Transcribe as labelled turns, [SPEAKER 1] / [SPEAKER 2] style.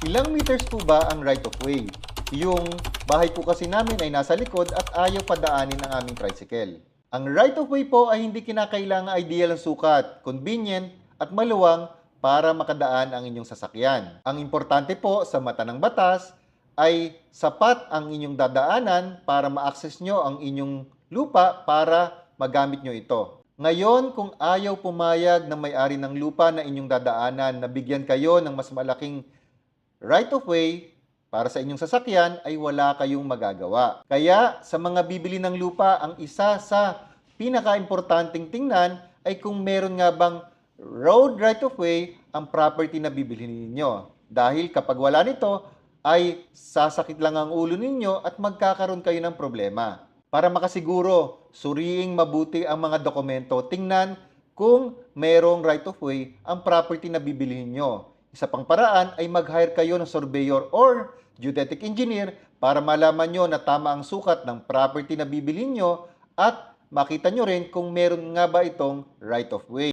[SPEAKER 1] Ilang meters po ba ang right of way? Yung bahay po kasi namin ay nasa likod at ayaw padaanin ang aming tricycle. Ang right of way po ay hindi kinakailangan ideal ang sukat, convenient at maluwang para makadaan ang inyong sasakyan. Ang importante po sa mata ng batas ay sapat ang inyong dadaanan para ma-access nyo ang inyong lupa para magamit nyo ito. Ngayon, kung ayaw pumayag ng may-ari ng lupa na inyong dadaanan na bigyan kayo ng mas malaking right of way para sa inyong sasakyan, ay wala kayong magagawa. Kaya sa mga bibili ng lupa, ang isa sa pinaka-importanting tingnan ay kung meron nga bang road right of way ang property na bibili ninyo. Dahil kapag wala nito, ay sasakit lang ang ulo ninyo at magkakaroon kayo ng problema. Para makasiguro, suriing mabuti ang mga dokumento, tingnan kung merong right of way ang property na bibilihin nyo. Isa pang paraan ay mag-hire kayo ng surveyor or geodetic engineer para malaman nyo na tama ang sukat ng property na bibilihin nyo at makita nyo rin kung meron nga ba itong right of way.